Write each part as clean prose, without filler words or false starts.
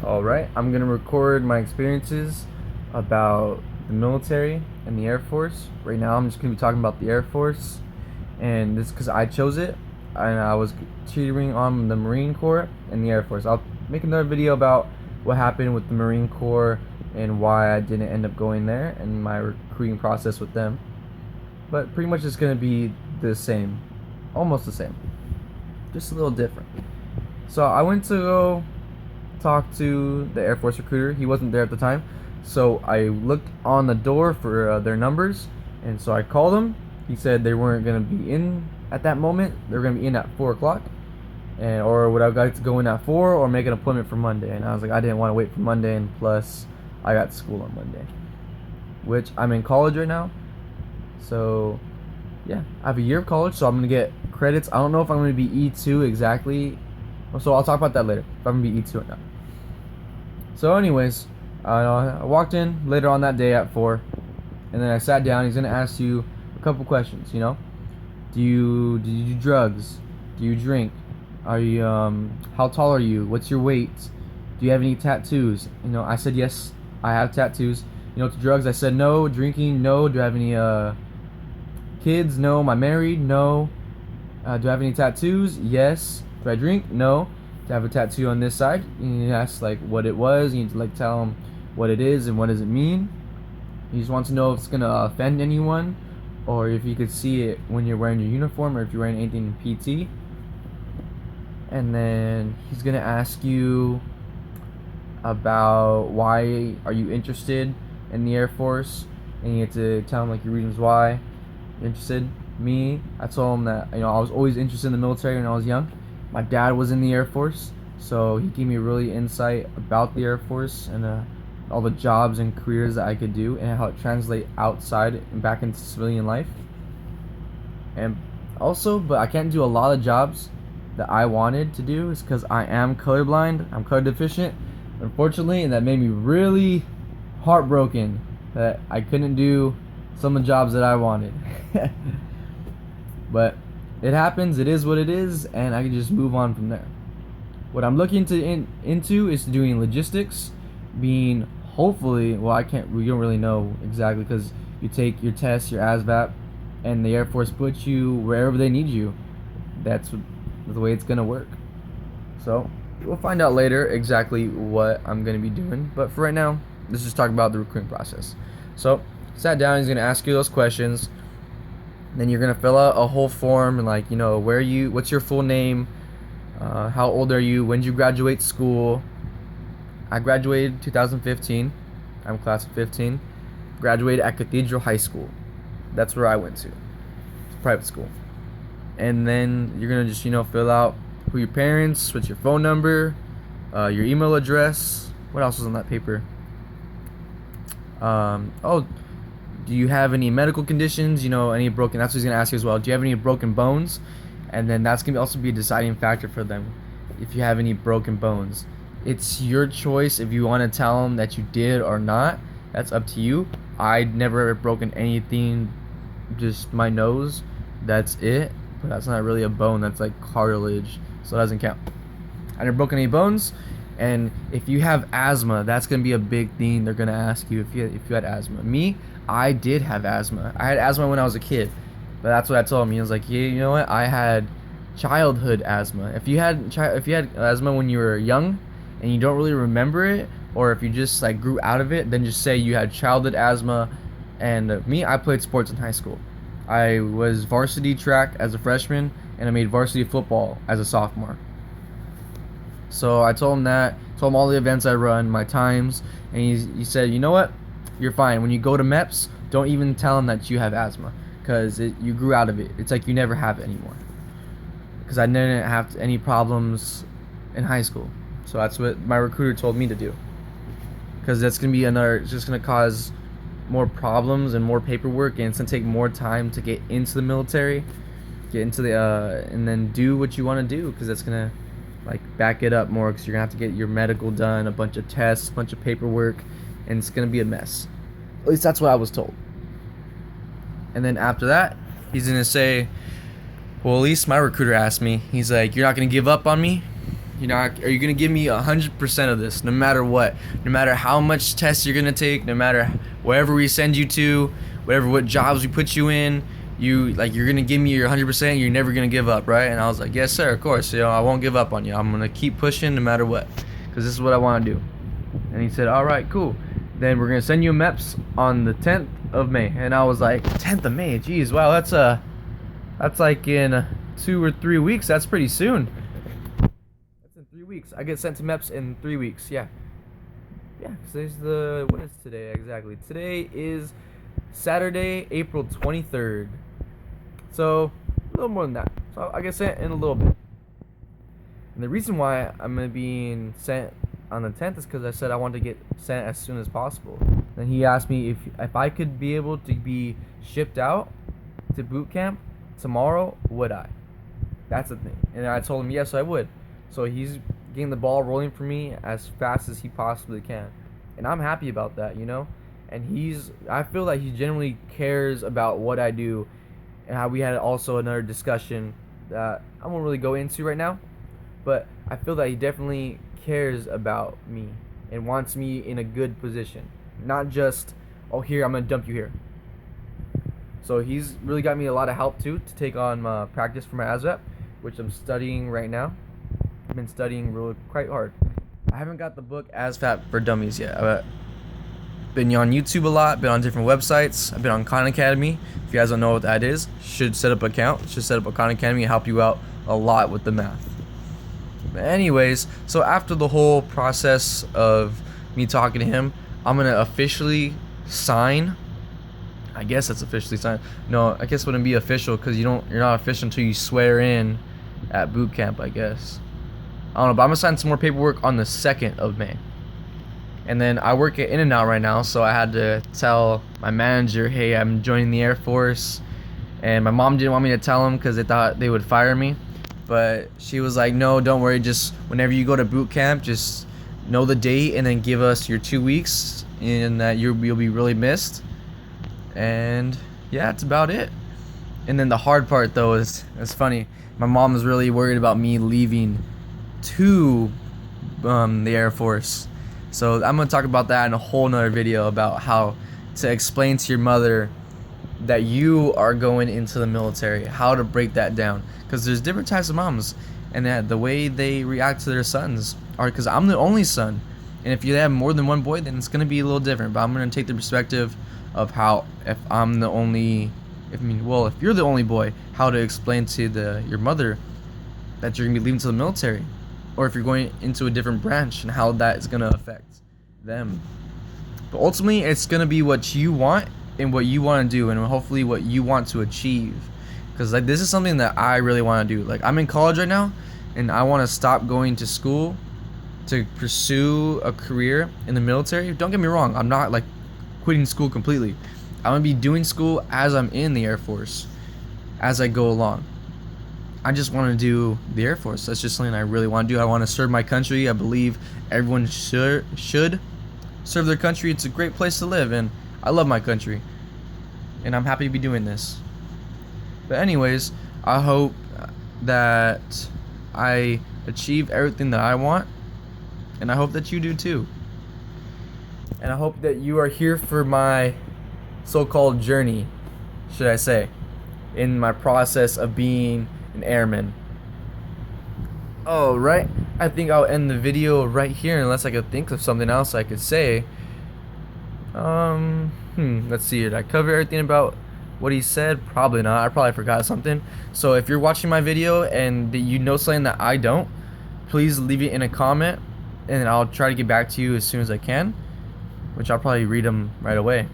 Alright, I'm gonna record my experiences about the military and the Air Force. Right now, I'm just gonna be talking about the Air Force, and this is because I chose it, and I was cheering on the Marine Corps and the Air Force. I'll make another video about what happened with the Marine Corps and why I didn't end up going there and my recruiting process with them. But pretty much it's gonna be the same, almost the same, just a little different. So I went to go talk to the Air Force recruiter. He wasn't there at the time, so I looked on the door for their numbers, and so I called him. He said they weren't gonna be in at that moment. They were gonna be in at 4 o'clock, and or would I like to go in at 4 or make an appointment for Monday? And I was like, I didn't want to wait for Monday, and plus I got school on Monday, which I'm in college right now. So yeah, I have a year of college, so I'm gonna get credits. I don't know if I'm gonna be E2 exactly, so I'll talk about that later, if I'm gonna be E2 or not. So anyways, I walked in later on that day at 4, and then I sat down. He's gonna ask you a couple questions, do you do drugs? Do you drink? Are you how tall are you? What's your weight? Do you have any tattoos? I said yes, I have tattoos. To drugs, I said no. Drinking, no. Do I have any kids? No. Am I married? No. Do I have any tattoos? Yes. Do I drink? No. Do I have a tattoo on this side? And he asks like what it was. You need to like tell him what it is and what does it mean. He just wants to know if it's gonna offend anyone, or if you could see it when you're wearing your uniform, or if you're wearing anything in PT. And then he's gonna ask you about why are you interested in the Air Force, and you have to tell him like your reasons why you're interested. Me, I told him that I was always interested in the military when I was young. My dad was in the Air Force, so he gave me really insight about the Air Force and all the jobs and careers that I could do and how it translates outside and back into civilian life. And also, but I can't do a lot of jobs that I wanted to do is because I am colorblind. I'm color deficient, unfortunately, and that made me really heartbroken that I couldn't do some of the jobs that I wanted. But it happens, it is what it is, and I can just move on from there. What I'm looking into is doing logistics, being hopefully, we don't really know exactly because you take your test, your ASVAB, and the Air Force puts you wherever they need you. That's the way it's gonna work. So we'll find out later exactly what I'm gonna be doing, but for right now, let's just talk about the recruiting process. So sat down, he's gonna ask you those questions. Then you're gonna fill out a whole form and what's your full name, how old are you, when did you graduate school. I graduated 2015. I'm class of 15. Graduated at Cathedral High School. That's where I went to. It's a private school. And then you're gonna just fill out who your parents, what's your phone number, your email address. What else was on that paper? Do you have any medical conditions? Any broken? That's what he's gonna ask you as well. Do you have any broken bones? And then that's gonna also be a deciding factor for them. If you have any broken bones, it's your choice if you want to tell them that you did or not. That's up to you. I never broken anything, just my nose. That's it. But that's not really a bone. That's like cartilage, so it doesn't count. I never broken any bones. And if you have asthma, that's gonna be a big thing. They're gonna ask you if you had asthma. Me, I did have asthma. I had asthma when I was a kid, but that's what I told him. He was like, yeah, you know what? I had childhood asthma. If you had asthma when you were young and you don't really remember it, or if you just like grew out of it, then just say you had childhood asthma. And me, I played sports in high school. I was varsity track as a freshman, and I made varsity football as a sophomore. So I told him all the events I run, my times, and he said, you know what? You're fine. When you go to MEPS, don't even tell them that you have asthma, because you grew out of it. It's like you never have it anymore. Because I didn't have any problems in high school. So that's what my recruiter told me to do. Because that's going to be it's just going to cause more problems and more paperwork, and it's going to take more time to get into the military, and then do what you want to do, because that's going to back it up more, because you're going to have to get your medical done, a bunch of tests, a bunch of paperwork, and it's going to be a mess. At least that's what I was told. And then after that, he's going to say, well, at least my recruiter asked me, he's like, you're not going to give up on me? You're not. Are you gonna give me 100% of this, no matter what, no matter how much tests you're gonna take, no matter wherever we send you to, what jobs we put you in, you're gonna give me your 100%. You're never gonna give up, right? And I was like, yes, sir, of course. I won't give up on you. I'm gonna keep pushing no matter what, because this is what I want to do. And he said, all right, cool. Then we're gonna send you a MEPS on the 10th of May. And I was like, 10th of May, geez, wow, that's like in 2 or 3 weeks. That's pretty soon. That's in 3 weeks. I get sent to MEPS in 3 weeks. Yeah. Because there's what is today exactly? Today is Saturday, April 23rd. So a little more than that. So I get sent in a little bit. And the reason why I'm gonna be sent on the 10th is because I said I wanted to get sent as soon as possible. Then he asked me if I could be able to be shipped out to boot camp tomorrow, would I? That's the thing. And I told him yes, I would. So he's getting the ball rolling for me as fast as he possibly can. And I'm happy about that, And I feel like he genuinely cares about what I do. And how we had also another discussion that I won't really go into right now. But I feel that he definitely cares about me and wants me in a good position. Not just, oh, here, I'm going to dump you here. So he's really got me a lot of help, too, to take on practice for my ASVAB, which I'm studying right now. I've been studying really quite hard. I haven't got the book ASVAB for Dummies yet. I've been on YouTube a lot, been on different websites. I've been on Khan Academy. If you guys don't know what that is, should set up an account. Should set up a Khan Academy and help you out a lot with the math. But anyways, so after the whole process of me talking to him, I'm going to officially sign. I guess it's officially signed. No, I guess it wouldn't be official because you're not official until you swear in at boot camp, I guess. I don't know, but I'm going to sign some more paperwork on the 2nd of May. And then I work at In-N-Out right now, so I had to tell my manager, hey, I'm joining the Air Force. And my mom didn't want me to tell him because they thought they would fire me. But she was like, no, don't worry, just whenever you go to boot camp, just know the date and then give us your 2 weeks, and that you'll be really missed. And yeah, that's about it. And then the hard part, though, is it's funny. My mom is really worried about me leaving to the Air Force. So I'm going to talk about that in a whole nother video, about how to explain to your mother that you are going into the military, how to break that down. Because there's different types of moms, and that the way they react to their sons are, because I'm the only son. And if you have more than one boy, then it's going to be a little different. But I'm going to take the perspective of how, if you're the only boy, how to explain to your mother that you're going to be leaving to the military. Or if you're going into a different branch, and how that is going to affect them. But ultimately, it's going to be what you want and what you want to do, and hopefully what you want to achieve. Because this is something that I really want to do. I'm in college right now, and I want to stop going to school to pursue a career in the military. Don't get me wrong, I'm not quitting school completely. I'm going to be doing school as I'm in the Air Force, as I go along. I just want to do the Air Force. That's just something I really want to do. I want to serve my country. I believe everyone should serve their country. It's a great place to live, and I love my country. And I'm happy to be doing this. But anyways, I hope that I achieve everything that I want, and I hope that you do too. And I hope that you are here for my so-called journey, should I say, in my process of being an airman. Alright, I think I'll end the video right here unless I could think of something else I could say. Let's see. Did I cover everything about what he said? Probably not. I probably forgot something. So if you're watching my video and you know something that I don't, please leave it in a comment, and I'll try to get back to you as soon as I can, which I'll probably read them right away,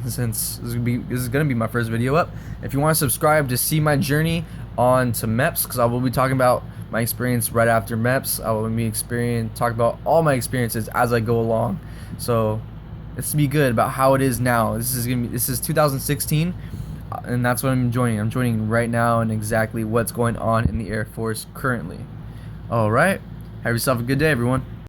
since this is gonna be my first video up. If you want to subscribe to see my journey on to MEPS, because I will be talking about my experience right after MEPS. I will be talk about all my experiences as I go along. So it's to be good about how it is now. This is 2016, and that's what I'm joining. I'm joining right now, and exactly what's going on in the Air Force currently. All right, have yourself a good day, everyone.